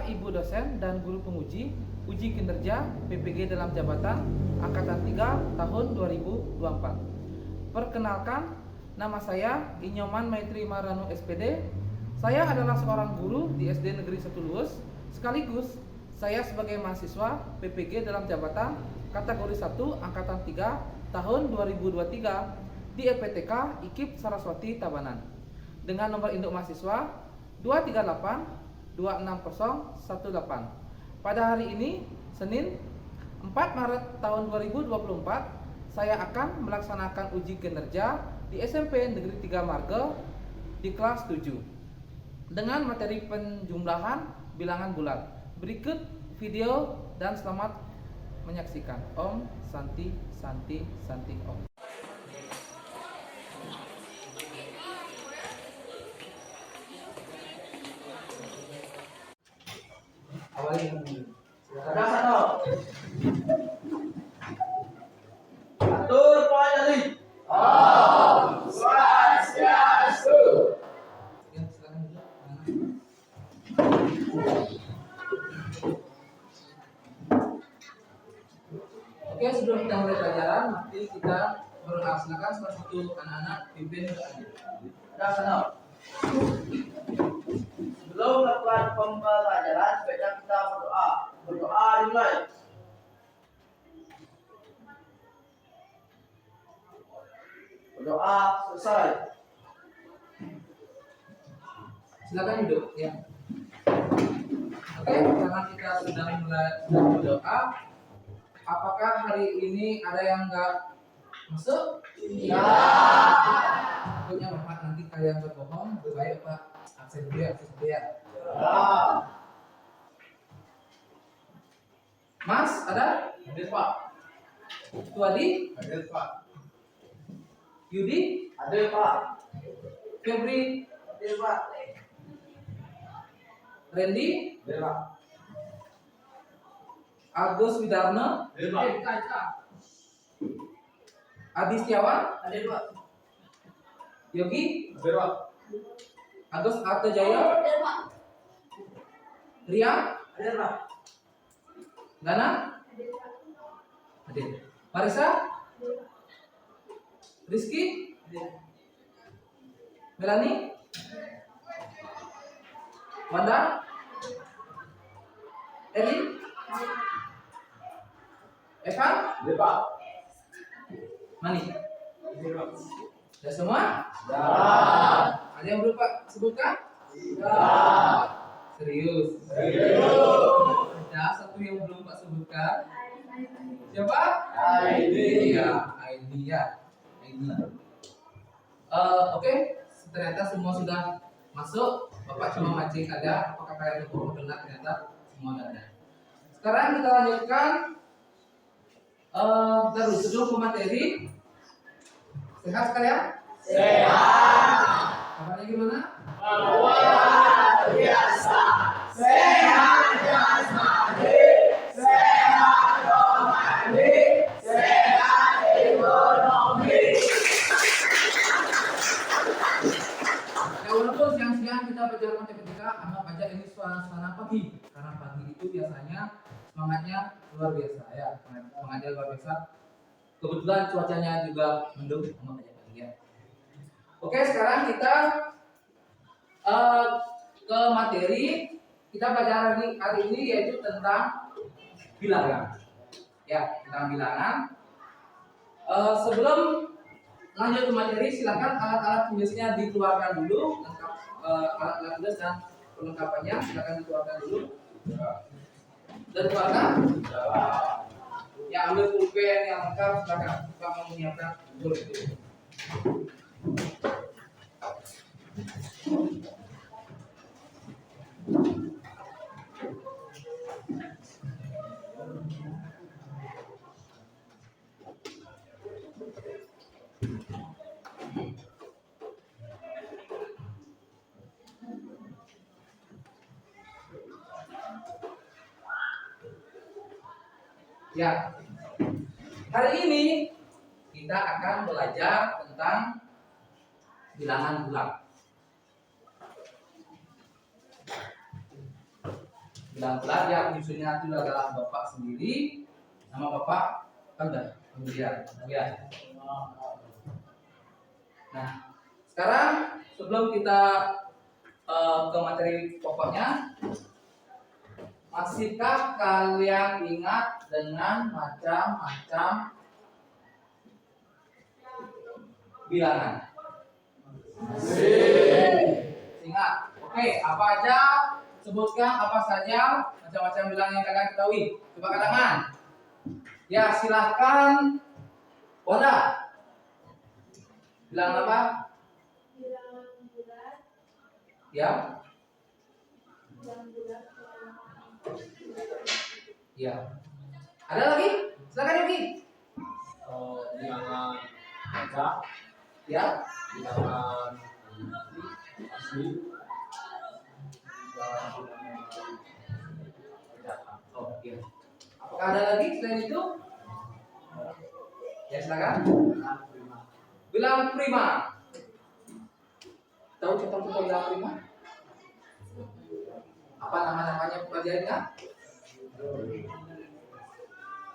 Bapak, Ibu dosen dan guru penguji uji kinerja PPG dalam jabatan Angkatan 3 tahun 2024. Perkenalkan, nama saya Inyoman Maitri Maranu SPD. Saya adalah seorang guru di SD Negeri 1 Luwus, sekaligus saya sebagai mahasiswa PPG dalam jabatan kategori 1 Angkatan 3 tahun 2023 di EPTK IKIP Saraswati Tabanan dengan nomor induk mahasiswa 238-26018. Pada hari ini, Senin 4 Maret tahun 2024, saya akan melaksanakan uji kinerja di SMP Negeri 3 Marge di kelas 7 dengan materi penjumlahan bilangan bulat. Berikut video dan selamat menyaksikan. Om Santi Santi Santi Om. Atur pelajari. Om Swastiastu. Oke, sebelum kita mulai pelajaran, nanti kita melaksanakan salah satu anak-anak pimpin Sana. Sebelum melakukan pembelajaran, sebaiknya kita berdoa. Berdoa dimulai. Berdoa selesai. Silakan duduk ya. Oke, karena kita sudah mulai berdoa, apakah hari ini ada yang enggak masuk? Iya. Pokoknya Bapak nanti kalian berbohong, lebih baik Pak absen dulu ya, absen dulu ya. Mas, ada? Hadir Pak. Tuadi? Hadir Pak. Yudi? Hadir Pak. Febri? Hadir Pak. Randy? Hadir Pak. Agus Widarno? Hadir Pak. Adi Setiawan? Hadir Pak. Yogi? Hadir Pak. Agus Artojaya? Hadir Pak. Rian? Hadir Pak. Gana? Hadir. Marisa? Rizky? Melani? Wanda? Elin? Evan? Hadir Pak. Mani? Hadir Pak. Sudah semua? Ya. Ada yang berupa sebutkan? Ya. Serius? Serius. Ada satu yang belum Pak sebutkan. Siapa? Aidi. Ya, Aidi ya. Aidi. Oke, ternyata semua sudah masuk. Bapak cuma mancing ada. Apakah kalian berbohong benar? Ternyata semua ada. Sekarang kita lanjutkan. Terus sebelum ke materi. Sehat sekalian? Sehat. Kabarnya gimana? Luar biasa. Sehat jasmani, sehat rohani, sehat ekonomi. Ya, walaupun siang-siang kita belajar matematika, anggap aja ini suasana pagi. Karena pagi itu biasanya semangatnya luar biasa ya, semangatnya luar biasa. Kebetulan cuacanya juga mendung, anggap aja pagi ya. Oke, sekarang kita ke materi. Kita belajar hari ini yaitu tentang bilangan. Ya, tentang bilangan. Sebelum lanjut ke materi, silakan alat-alat tulisnya dikeluarkan dulu, alat-alat tulis dan perlengkapannya silakan dikeluarkan dulu. Dan keluarkan. Ya, ambil pulpen yang lengkap, silakan. Pak mau menyiapkan betul itu. Ya, hari ini kita akan belajar tentang bilangan bulat. bilang bulat yang nyusunnya itu adalah bapak sendiri, nama bapak kan udah kemudian ya. Nah, sekarang sebelum kita ke materi pokoknya, masihkah kalian ingat dengan macam-macam bilangan? Ingat. Oke, apa aja? Sebutkan apa saja macam-macam bilangan yang kalian ketahui. Coba angkat tangan. Ya, silahkan. Wanda. Bilangan apa? Bilangan bulat. Ya. Bilangan bulat. Ya. Ada lagi? Silakan Yogi. Bilangan baca, Ya. bilangan asli, Oh, iya. Apakah ada lagi selain itu? Ya, silakan. Bilangan prima. Tahu contoh-contoh bilangan prima? Apa nama-namanya pelajari nggak?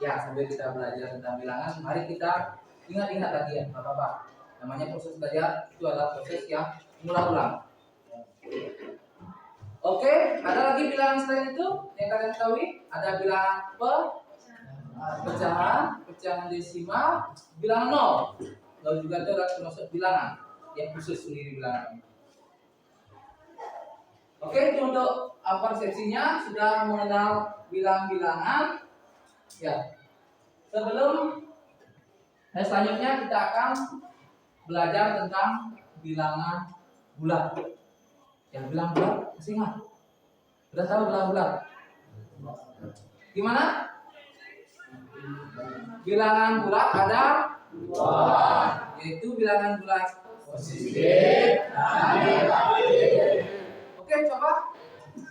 Ya, sambil kita belajar tentang bilangan, mari kita ingat-ingat lagi ya, nggak apa-apa. Namanya proses belajar itu adalah proses yang mengulang-ulang. Oke, ada lagi bilangan selain itu yang kalian ketahui? Ada bilangan pecahan, pecahan desimal, bilangan nol. Lalu juga itu adalah termasuk bilangan yang khusus sendiri bilangan. Oke, itu untuk persepsinya sudah mengenal bilangan-bilangan. Ya, sebelum selanjutnya kita akan belajar tentang bilangan bulat. Yang bilangan bulat masih ingat? Sudah tahu bilangan bulat? Gimana? Bilangan bulat ada dua, yaitu bilangan bulat positif dan negatif. Oke, coba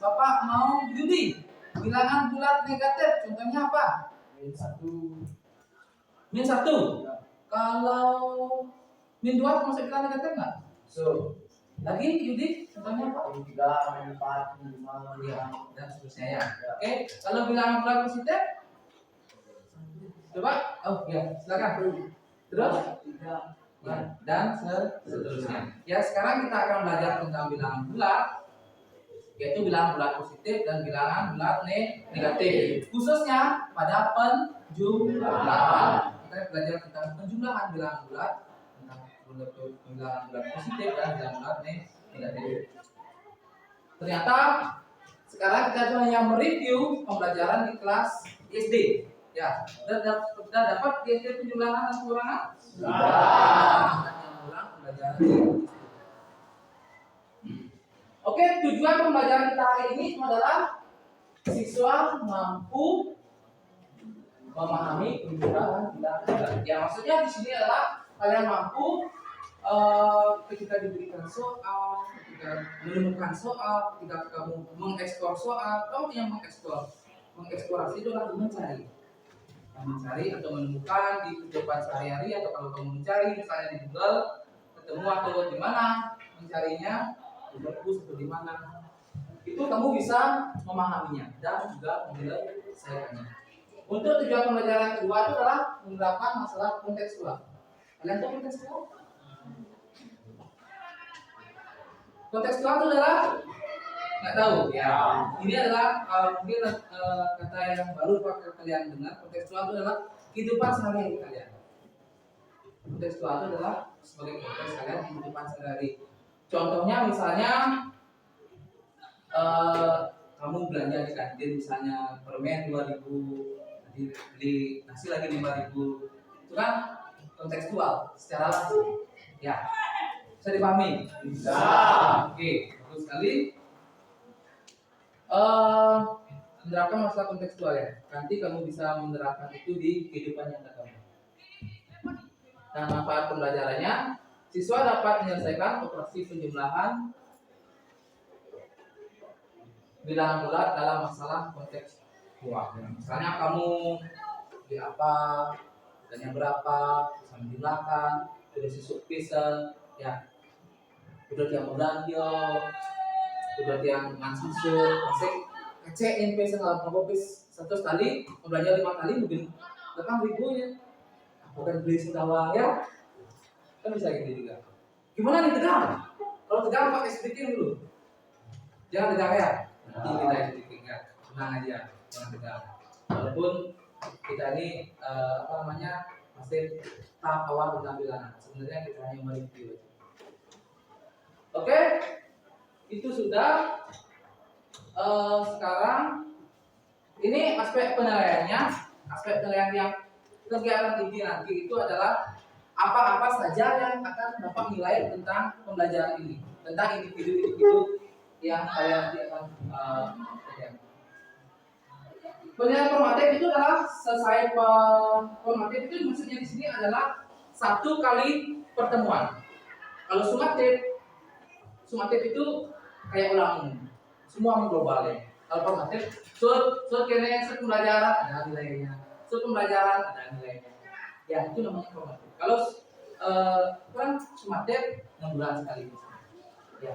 Bapak mau judi. Bilangan bulat negatif, contohnya apa? Min 1. Kalau min 2 termasuk bilangan negatif nggak? So, Lagi judi, contohnya apa? 3, 4, 5, Ya, dan seterusnya ya. Oke, kalau bilangan bulat positif, coba. Oh ya, silakan. Terus? 3, Ya, dan seterusnya. Ya, sekarang kita akan belajar tentang bilangan bulat, yaitu bilangan bulat positif dan bilangan bulat negatif. Khususnya pada penjumlahan. Kita belajar tentang penjumlahan bilangan bulat, tentang bilangan bulat positif dan bilangan bulat negatif. Ternyata sekarang kita cuma hanya mereview pembelajaran di kelas SD. Ya, sudah dapat di SD penjumlahan dan pengurangan? Ulang pembelajaran di Oke, tujuan pembelajaran kita hari ini adalah siswa mampu memahami penjumlahan bilangan bulat. Ya, maksudnya di sini adalah kalian mampu ketika diberikan soal, ketika menemukan soal, ketika kamu mengeksplor soal, kamu yang mengeksplorasi itu adalah mencari atau menemukan di kehidupan sehari-hari, atau kalau kamu mencari misalnya di Google ketemu atau di mana mencarinya di perpus atau di mana, itu kamu bisa memahaminya dan juga menyelesaikannya. Untuk tujuan pembelajaran kedua itu adalah menerapkan masalah kontekstual. Kalian tahu kontekstual? Kontekstual itu adalah nggak tahu ya. Ini adalah mungkin kata yang baru kalian dengar. Kontekstual itu adalah kehidupan sehari-hari kalian. Kontekstual itu adalah sebagai konteks kalian kehidupan sehari-hari. Contohnya misalnya kamu belanja di kantin misalnya permen 2.000, beli nasi lagi 5.000, itu kan kontekstual secara langsung. Ya, bisa dipahami? Bisa. Oke, bagus sekali. Menerapkan masalah kontekstual ya. Nanti kamu bisa menerapkan itu di kehidupan nyata kamu. Nah, manfaat pembelajarannya, siswa dapat menyelesaikan operasi penjumlahan bilangan bulat dalam masalah kontekstual. Misalnya kamu beli apa, harganya berapa, bisa menjumlahkan, udah sisuk pisah, ya, udah yang belanja, udah yang ngasih masing kece NP segala kopis 100 kali, belanja 5 kali mungkin 8.000 ya. Bukan beli sendawang ya. Kan bisa gitu juga. Gimana nih tegang? Kalau tegang pakai speaking dulu. Jangan tegang ya. Nanti kita speaking ya. Tenang aja, jangan tegang. Walaupun kita ini masih tahap awal penampilan. Sebenarnya kita hanya mereview. Oke, itu sudah. Sekarang ini aspek penilaiannya. Aspek penilaian yang kegiatan ini nanti itu adalah apa-apa saja yang akan dapat nilai tentang pembelajaran ini, tentang individu-individu yang kalian nanti akan pegang. Penilaian formatif itu adalah selesai formatif itu maksudnya di sini adalah 1 kali pertemuan. Kalau sumatif itu kayak ulang umum, semua mengglobal ya. Kalau formatif, kene pembelajaran ada nilainya, pembelajaran ada nilainya. Ya itu namanya formatif. Kalau sumatif 6 bulan sekali. Ya.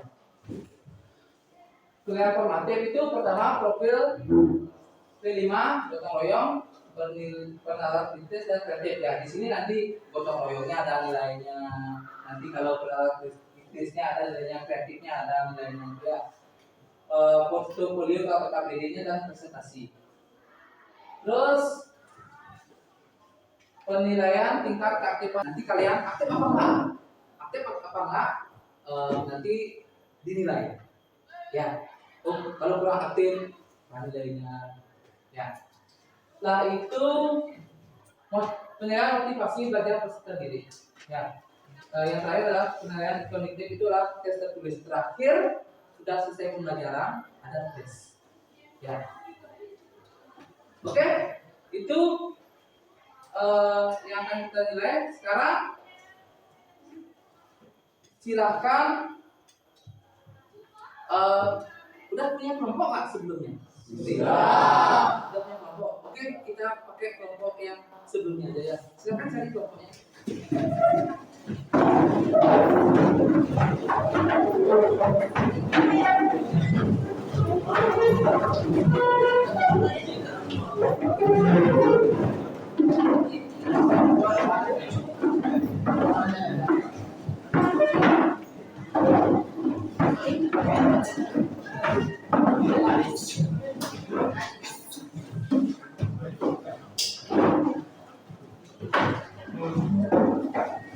Penilaian formatif itu pertama profil P5, gotong royong, pengenalan kritis dan kreatif ya. Di sini nanti gotong royongnya ada nilainya. Nanti kalau pengenalan kritisnya ada nilainya, kreatifnya ada nilainya juga. Portofolio KPD-nya dan presentasi. Terus penilaian tingkat keaktifan. Nanti kalian aktif apa enggak? Aktif apa enggak? Nanti dinilai. Ya. Oh, kalau kurang aktif, nilainya. Ya. Setelah itu penilaian motivasi belajar peserta didik. Ya. Yang terakhir adalah penilaian kognitif, itu adalah tes tertulis. Terakhir sudah selesai pembelajaran ada tes. Ya. Oke, itu yang akan kita nilai. Sekarang silakan udah punya kelompok nggak sebelumnya? Sudah punya kelompok. Oke, kita pakai kelompok yang sebelumnya aja ya. Silakan cari kelompoknya.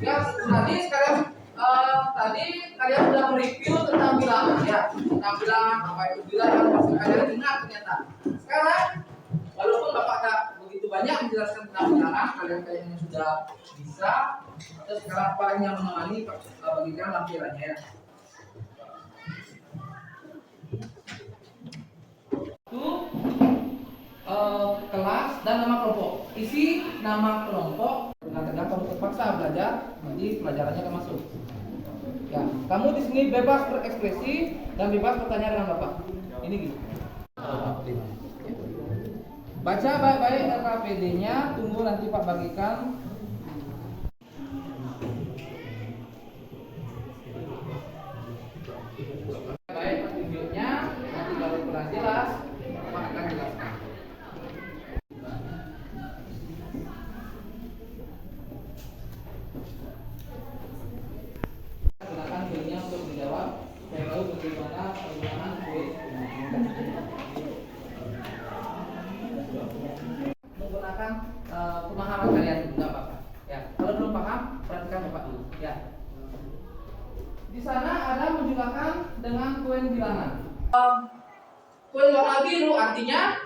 Ya, tadi kalian sudah mereview tentang bilangan ya, tentang bilangan apa itu bilangan, masih kalian ingat ternyata. Sekarang walaupun Bapak tidak begitu banyak menjelaskan tentang bilangan, kalian kayaknya sudah bisa. Atau sekarang apa yang menemani bagikan lampirannya ya. Itu kelas dan nama kelompok. Isi nama kelompok. Dengan tegang kamu terpaksa belajar, nanti pelajarannya akan masuk. Ya, kamu di sini bebas berekspresi dan bebas bertanya dengan Bapak. Ini gitu. Baca baik-baik LKPD-nya, tunggu nanti Pak bagikan. Baik videonya, nanti kalau kurang jelas, Pak akan jelaskan. Silakan filenya untuk dijawab. Saya tahu bagaimana penggunaan kuis menggunakan pemahaman kalian, enggak apa-apa. Ya, kalau belum paham, perhatikan Bapak dulu. Ya. Di sana ada menjulakan dengan koin bilangan. Koin warna biru artinya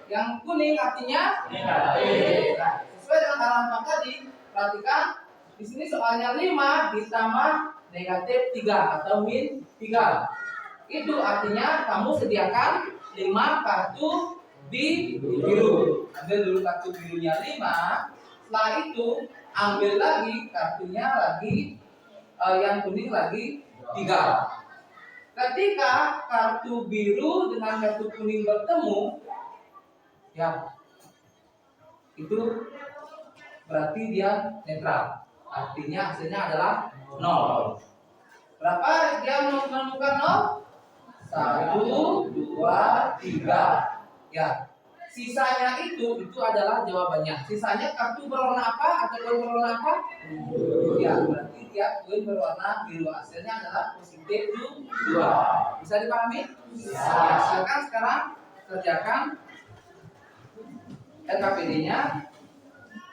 yang kuning artinya negatif. Nah, sesuai dengan halaman tadi, perhatikan di sini soalnya 5 ditambah negatif 3 atau min 3. Itu artinya kamu sediakan 5 kartu biru. Ambil dulu kartu birunya 5. Setelah itu ambil lagi kartunya lagi yang kuning lagi 3. Ketika kartu biru dengan kartu kuning bertemu, ya itu berarti dia netral. Artinya hasilnya adalah 0. Berapa dia menemukan 0? 1, 2, 3. Ya. Sisanya itu adalah jawabannya. Sisanya kartu berwarna apa atau koin berwarna apa? Ya, berarti tiap koin berwarna biru. Hasilnya adalah positif 2. Bisa dipahami? Bisa. Ya, silakan sekarang kerjakan LKPD-nya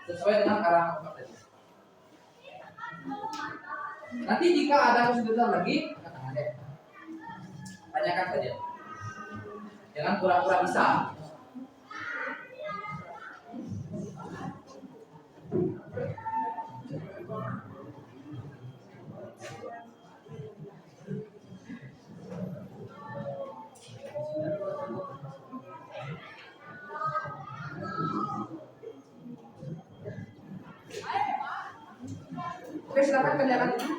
sesuai dengan arahan Bapak tadi. Nanti jika ada kesulitan lagi, katakan deh. Tanyakan saja. Jangan pura-pura bisa. Oke, silakan kerjakan itu.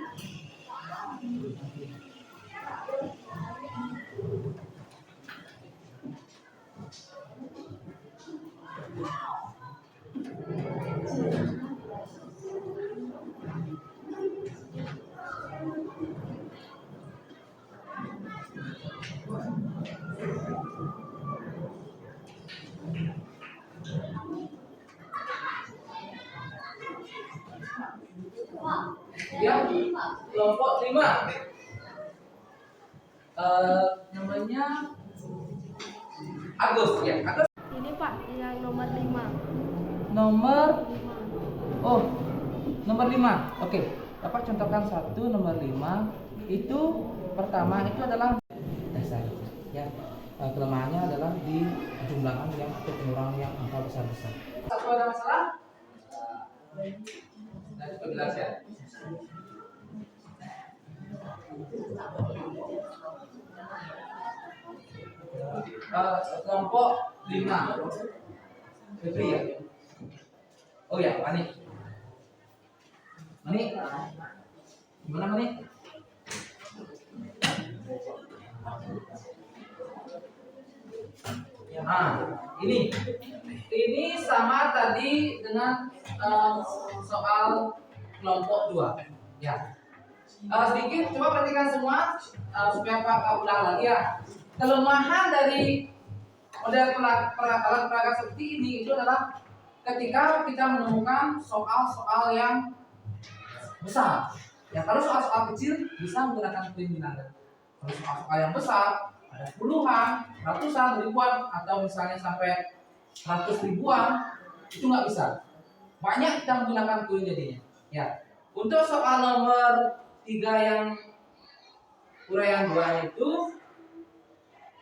Ya, kelompok 5. Namanya Agus ya. Agus Ini Pak, yang nomor 5. nomor nomor 5. Oke. Bapak contohkan satu nomor 5. Itu pertama itu adalah dasar ya. Kelemahannya adalah di jumlahan yang atau pengurangan yang angka besar-besar. Satu ada masalah? Nanti penjelasan. Kelompok 5. Fitri ya. Oh ya, Mani. Gimana Mani? Ini sama tadi dengan soal kelompok 2. Ya. Sedikit coba perhatikan semua supaya Pak ulang lagi ya. Kelemahan dari model alat peraga seperti ini itu adalah ketika kita menemukan soal-soal yang besar. Ya, kalau soal-soal kecil bisa menggunakan koin bilangan. Kalau soal-soal yang besar ada puluhan, ratusan, ribuan atau misalnya sampai 100 ribuan itu nggak bisa. Banyak kita menggunakan koin jadinya. Ya. Untuk soal nomor 3 yang uraian 2 itu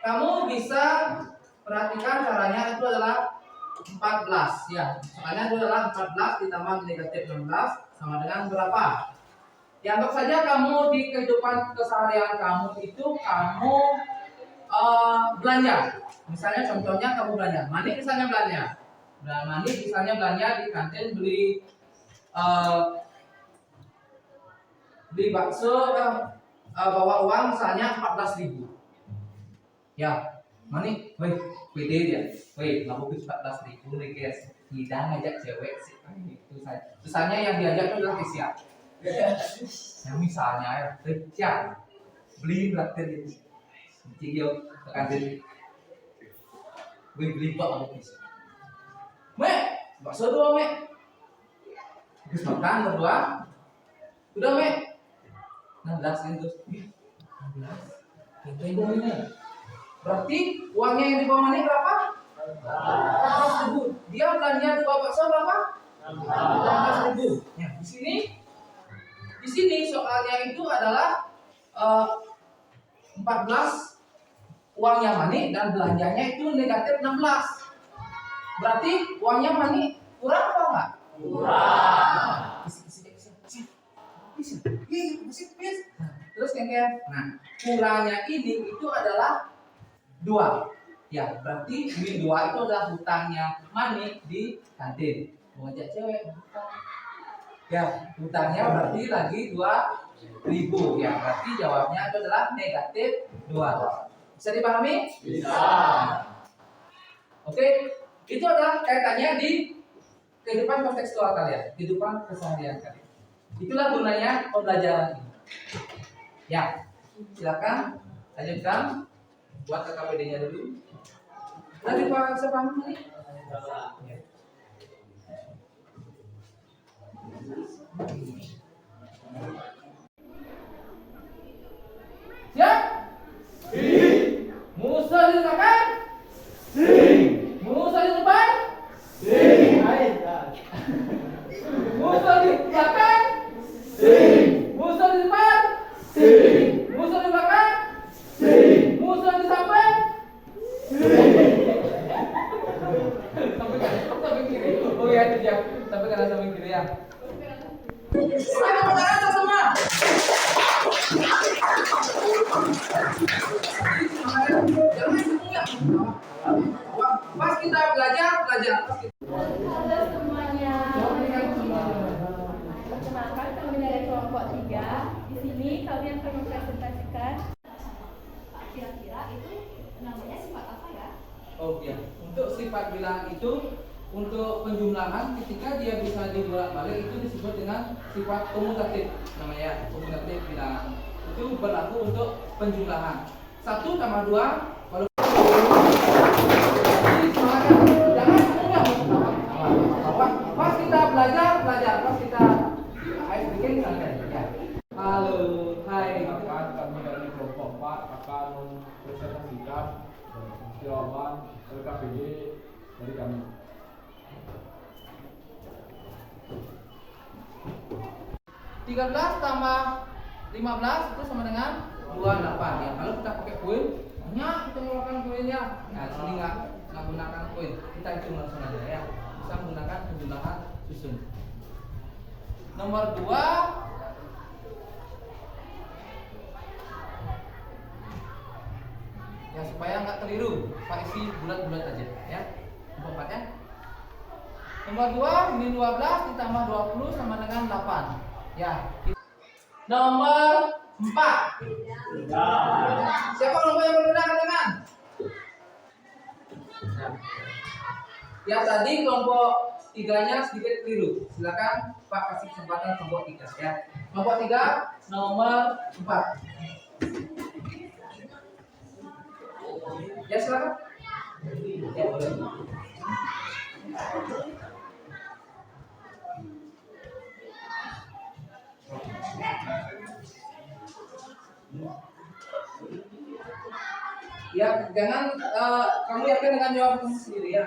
kamu bisa perhatikan caranya itu adalah 14 ya. Soalnya itu adalah 14 ditambah negatif 16 sama dengan berapa? Ya, anggap saja kamu di kehidupan keseharian kamu itu kamu belanja. Misalnya contohnya kamu belanja. Mani misalnya belanja. Dan Mani misalnya belanja di kantin beli bakso bawa uang misalnya 14.000. Ya, Mani, woi, pede dia. Woi, ngaku 14.000 nih guys. Tidak ngajak cewek sih. Itu saja. Misalnya yang diajak itu adalah Tisya. Yang misalnya ya, siap beli traktir ini. Dia ke kantin. Beli pak aku bisa. Mek, bakso dua mek. Terus makan berdua. Udah mek. 16 kan terus. 16. Itu ini. Berarti uangnya yang dibawa Mani berapa? 14.000. Dia belanja dua bakso berapa? 16.000. Ya, di sini soalnya itu adalah 14 uangnya Mani dan belanjanya itu negatif 16. Berarti uangnya Mani kurang apa enggak? Kurang. Terus kayak nah, kurangnya ini itu adalah 2. Ya, berarti min 2 itu adalah hutangnya Mani di kantin. Mau ngajak cewek. Ya, hutangnya berarti lagi 2.000. Ya, berarti jawabnya itu adalah negatif 2. Bisa dipahami? Bisa. Oke, itu adalah kaitannya di kehidupan kontekstual kalian, kehidupan keseharian kalian. Itulah gunanya pembelajaran ini. Ya, silakan lanjutkan. buat KKPD-nya dulu. Tadi Pak siapa ini? Siap? Musuh di belakang? Musuh di depan? Musuh di belakang? Musuh di depan? Musuh di belakang? Musuh di samping? Sampai kiri. Oh iya, siap. Sampai kanan sampai kiri ya. Kita pegang atas semua. Pas kita belajar. Pas kita. Halo semuanya. Perkenalkan kami dari kelompok 3. Di sini kalian akan mempresentasikan kira-kira itu namanya sifat apa ya? Oh iya, untuk sifat bilangan itu untuk penjumlahan ketika dia bisa dibolak-balik itu disebut dengan sifat komutatif namanya, komutatif bilangan. Itu berlaku untuk penjumlahan. 1 tambah 2 baru. Jadi semangat, jangan enggak ketawa. Pas kita belajar, pas kita bikin ya. Halo, hai. Akan kami dari kelompok 4 akan mempresentasikan jawaban LKPD dari kami. 13 tambah 15 itu sama dengan 28 ya. Kalau kita pakai koin, banyak kita menggunakan koinnya. Nah, di sini nggak gunakan koin, kita hitung langsung aja ya. Bisa menggunakan penjumlahan susun. Nomor 2 ya supaya nggak keliru, Pak isi bulat-bulat aja ya. Nomor 4 ya. Nomor 2 ini 12 ditambah 20 sama dengan 8 ya. Nomor 4. Siapa kelompok yang berbeda dengan? Ya tadi kelompok 3-nya sedikit keliru. Silakan Pak kasih kesempatan kelompok 3 ya. Kelompok 3 nomor 4. Ya silakan. Ya boleh. Ya jangan kamu yakin dengan jawaban kamu sendiri ya.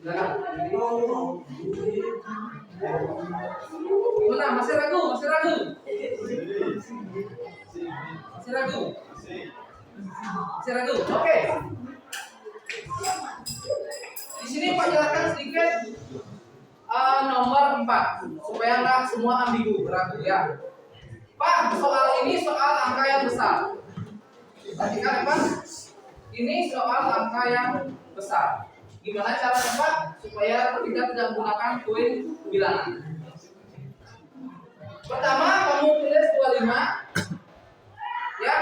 Silakan. Gimana? Masih ragu? Masih ragu? Masih ragu? Masih ragu? Oke. Di sini Pak jelaskan sedikit nomor 4 supaya nggak semua ambigu ragu ya. Pak, soal ini soal angka yang besar. Perhatikan Pak, ini soal angka yang besar. Gimana caranya Pak supaya kita tidak menggunakan koin bilangan? Pertama, kamu tulis 25 ya.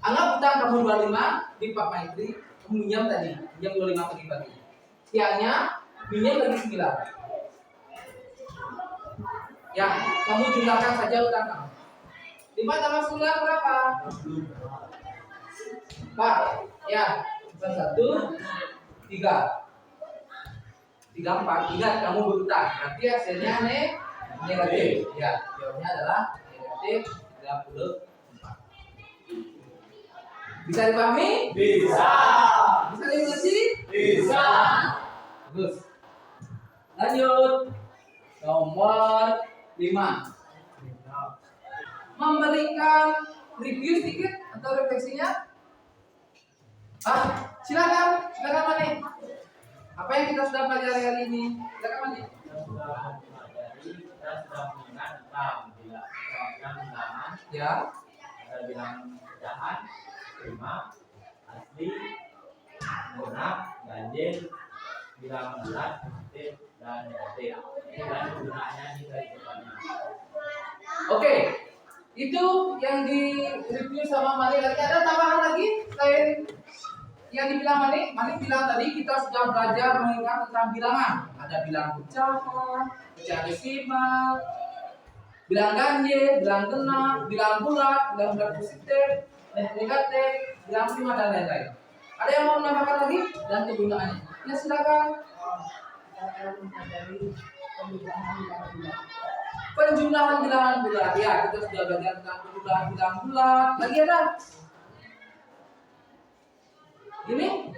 Anggap utang kamu 25 di Pak Maitri, kamu minjam tadi, minjam 25 pagi-pagi. Siangnya minjam lagi 9. Ya, kamu jumlahkan saja utang kamu. 5 tambah 9 berapa? Pak, ya, 1, 3, 4. Ingat kamu berutang, nanti hasilnya negatif. Ya, jawabannya adalah negatif 34. Bisa dipahami? Bisa. Bisa dimengerti? Bisa. Bagus. Lanjut. Nomor 5. Memberikan review sedikit atau refleksinya? Silakan Mani. Apa yang kita sudah pelajari hari ini? Silakan Mani. Kita sudah mengingat tentang bilangan Ya. ada bilangan pecahan, prima, asli, genap, ganjil, bilangan bulat, positif, dan negatif. Dan gunanya di dari depannya. Oke. Itu yang di review sama Mari. Ada tambahan lagi selain yang dibilang Mani bilang tadi kita sudah belajar mengingat tentang bilangan. Ada bilangan pecahan, pecahan desimal, bilangan ganjil, bilangan genap, bilangan bulat positif, dan negatif, bilangan prima dan lain-lain. Ada yang mau menambahkan lagi dan kegunaannya? Ya silakan. Penjumlahan bilangan bulat. Ya, kita sudah belajar tentang penjumlahan bilangan bulat. Lagi ada? Ini?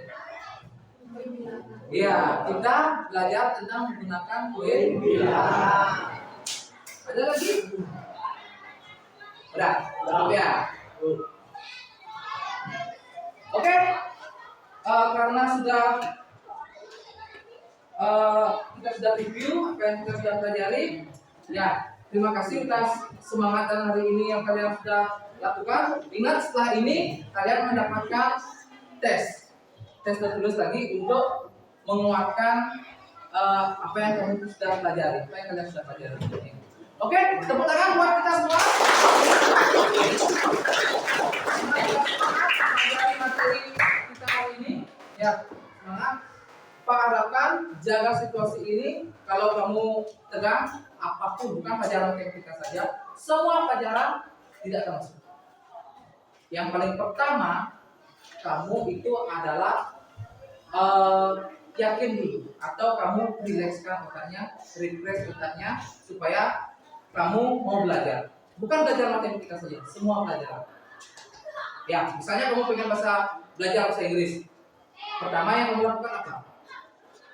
Ya, kita belajar tentang menggunakan kue bilangan. Ada lagi? Udah, cukup ya. Oke. Karena sudah kita sudah review apa yang kita sudah pelajari. Ya, terima kasih atas semangatan hari ini yang kalian sudah lakukan. Ingat, setelah ini kalian mendapatkan tes tertulis lagi untuk menguatkan apa yang kalian sudah pelajari, Oke, tepuk tangan buat kita semua. Materi kita hari ini, ya semangat. Pak harapkan jaga situasi ini. Kalau kamu tegang, apapun bukan pelajaran matematika saja, semua pelajaran tidak termasuk. Yang paling pertama, kamu itu adalah yakin dulu, atau kamu rilekskan otaknya, refresh otaknya supaya kamu mau belajar. Bukan belajar matematika saja, semua pelajaran. Ya, misalnya kamu pengen belajar bahasa Inggris. Pertama yang kamu lakukan apa?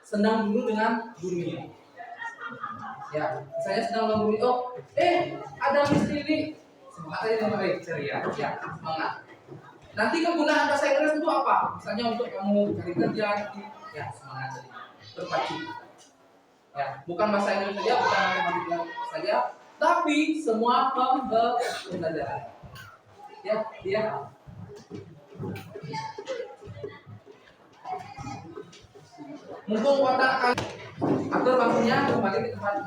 Senang dulu dengan gurunya. Ya, misalnya senang dengan guru. Oh, ada miss ini. Semangat aja dengan baik, ceria. Ya, semangat. Nanti kegunaan bahasa Inggris itu apa? Misalnya untuk kamu cari kerja, ya semangat tadi, berpacu. Ya, bukan bahasa Inggris saja, bukan matematika saja, tapi semua pembelajaran. Ya, dia. Mumpung kotak kali, atur bangkunya kembali ke tempat.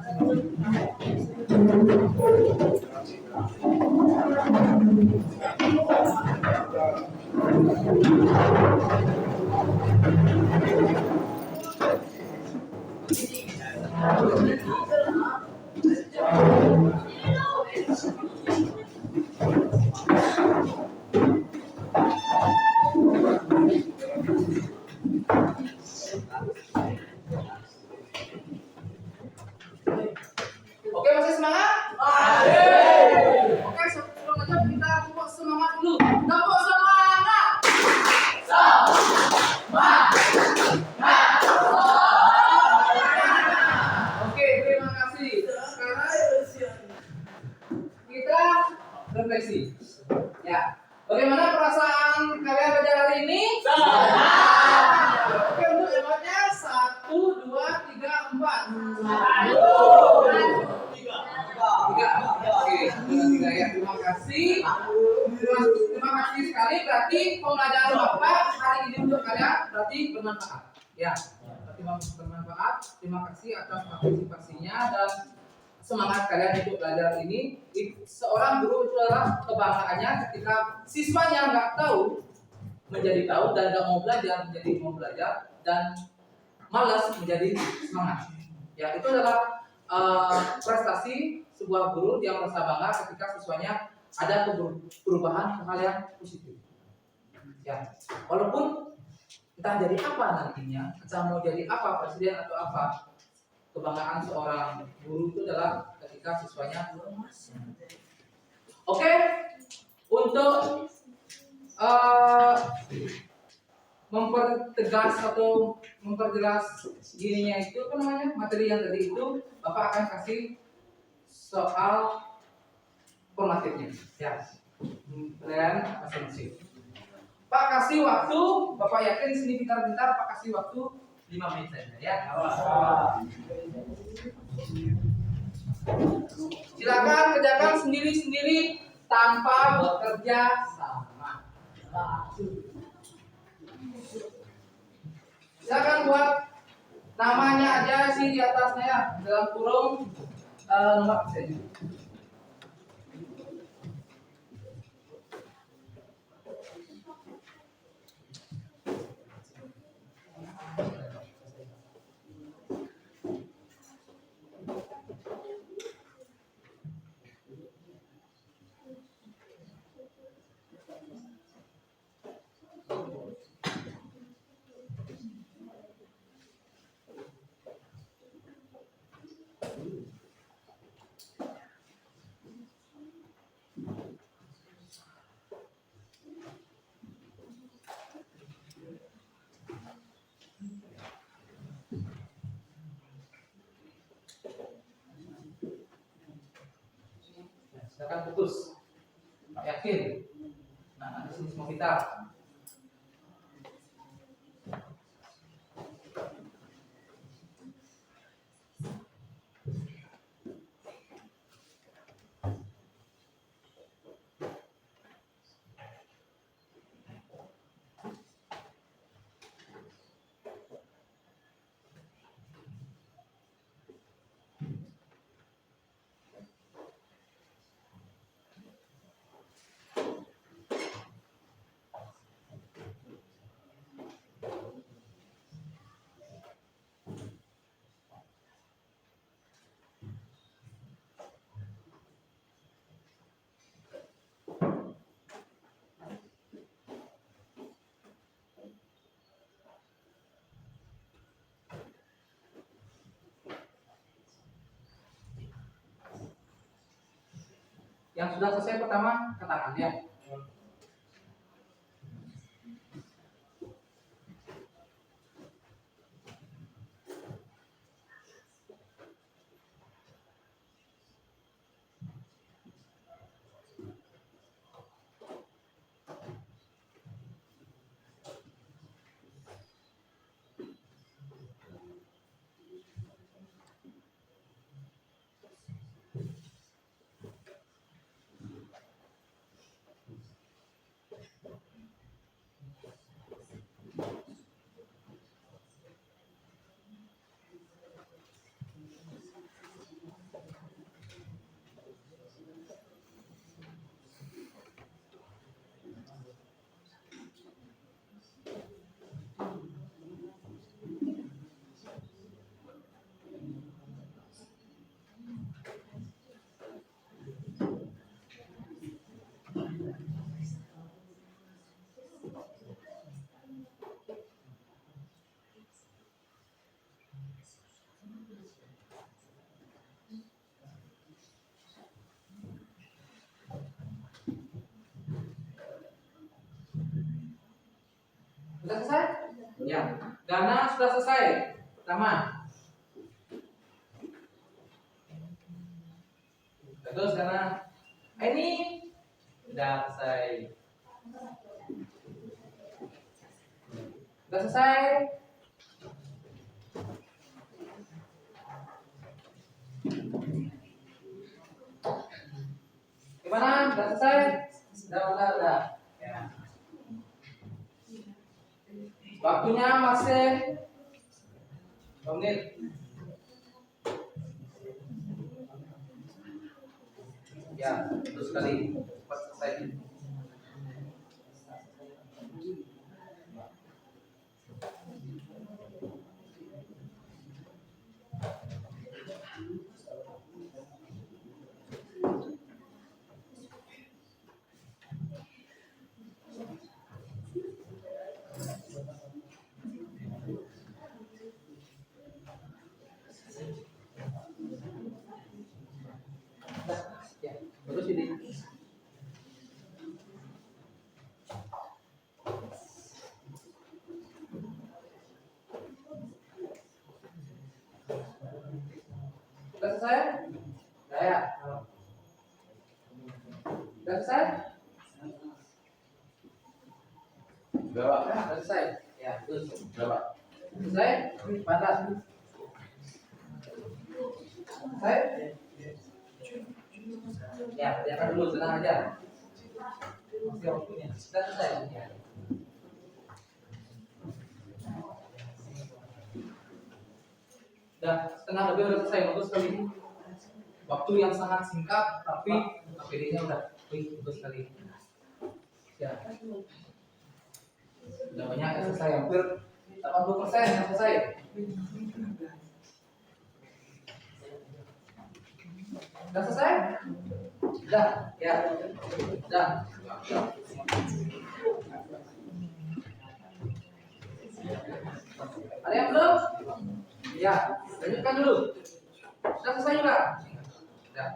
Oke, masih semangat? Oke, sebelum aja kita tepuk semangat dulu. Tepuk semangat. Oke, terima kasih. Sekarang kita refleksi. Ya, bagaimana perasaan kalian pada hari ini? Oke, untuk hebatnya 1, 2, 3, 4. Tiga ya, terima kasih. Terima kasih sekali. Berarti pembelajaran Bapak hari ini untuk kalian berarti bermanfaat. Ya, berarti bermanfaat. Terima kasih atas partisipasinya dan semangat kalian untuk belajar ini. Seorang guru itu adalah kebanggaannya ketika siswanya nggak tahu menjadi tahu dan nggak mau belajar menjadi mau belajar dan malas menjadi semangat. Ya, itu adalah prestasi sebuah guru yang merasa bangga ketika siswanya ada perubahan hal yang positif. Ya, walaupun entah jadi apa nantinya, entah mau jadi apa, presiden atau apa, kebanggaan seorang guru itu adalah ketika siswanya. Oke, untuk mempertegas atau memperjelas gininya itu apa namanya materi yang tadi itu, Bapak akan kasih soal formatifnya, ya, plan asumsi. Pak kasih waktu, Bapak yakin sini pintar-pintar, Pak kasih waktu 5 menit saja, ya. Silakan kerjakan sendiri-sendiri tanpa bekerja sama. Silakan buat namanya aja sih di atasnya ya, dalam kurung nomor absen. Agustus. Yakin? Nah, di sini semua kita. Yang sudah selesai pertama katakan ya. Sudah selesai? Ya. Gana sudah selesai. Pertama. Terus Gana. Ini sudah selesai. Sudah selesai. Gimana? Sudah selesai? Sudah. Ya. Waktunya masih 2 menit. Ya, terus sekali. Cepat selesai. Ya, bagus ini. Sudah selesai? Sudah ya? Sudah selesai? Sudah selesai? Ya, terus berapa? Selesai? Pantas. Selesai? Ya, kerjakan dulu, tenang aja. Masih waktunya. Sudah selesai? Ya. Udah setengah lebih udah selesai, bagus sekali. Waktu yang sangat singkat, tapi APD-nya udah bagus sekali. Ya. Udah banyak yang selesai, hampir 80% yang selesai. Udah selesai? Udah, ya. Udah. Ada yang belum? Ya, lanjutkan dulu. Sudah selesai juga? Sudah.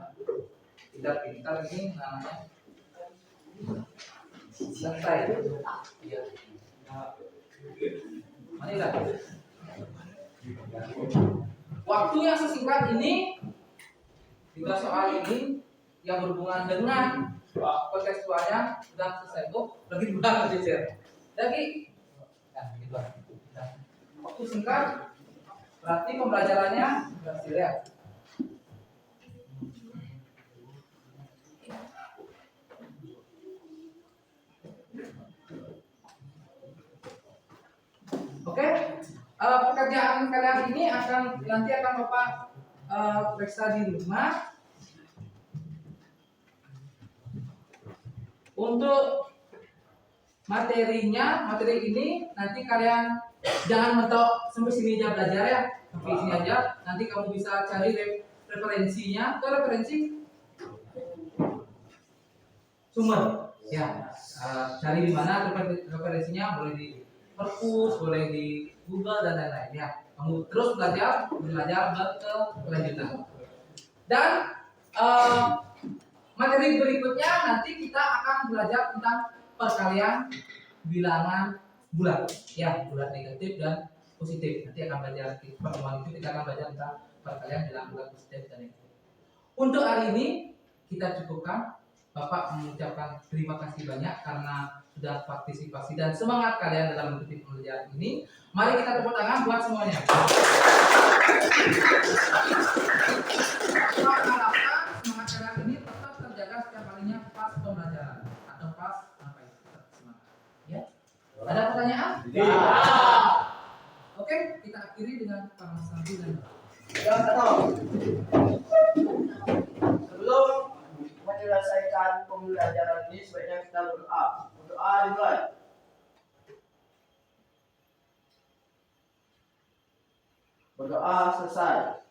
Tidak pintar ini namanya. Selesai. Ya. Mana dah? Waktu yang sesingkat ini 3 soal ini yang berhubungan dengan kontekstualnya sudah selesai. Lagi dua jejer. Lagi, nah gitu. Nah, waktu singkat, berarti pembelajarannya berhasil ya. Oke, pekerjaan kalian ini nanti akan Bapak periksa di rumah. Untuk materi ini nanti kalian jangan mentok sampai sini aja belajar ya, sampai sini aja. Nanti kamu bisa cari referensinya, ke referensi sumber ya. Cari di mana referensinya, boleh di perpus, boleh di Google dan lain-lain ya. Kamu terus belajar ke kelanjutan. Dan materi berikutnya nanti kita akan belajar tentang perkalian bilangan bulat ya, bulat negatif dan positif. Nanti akan belajar di pertemuan itu, kita akan belajar tentang perkalian bilangan bulat positif dan negatif. Untuk hari ini kita cukupkan. Bapak mengucapkan terima kasih banyak karena sudah partisipasi dan semangat kalian dalam mengikuti pembelajaran ini. Mari kita tepuk tangan buat semuanya. Semangat kalian ini tetap terjaga setiap kalinya pas pembelajaran atau pas apa itu, tetap semangat. Ya. Ada pertanyaan? Ya. Oke, kita akhiri dengan pembahasan dan Yang tahu. Sebelum menyelesaikan pembelajaran ini, sebaiknya kita berdoa. Berdoa dimulai. Berdoa selesai.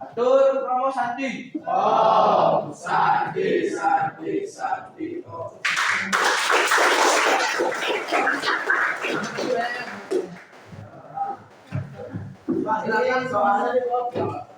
Atur Romo Santi. Om Santi Santi Santi Om. Silakan soalnya dijawab.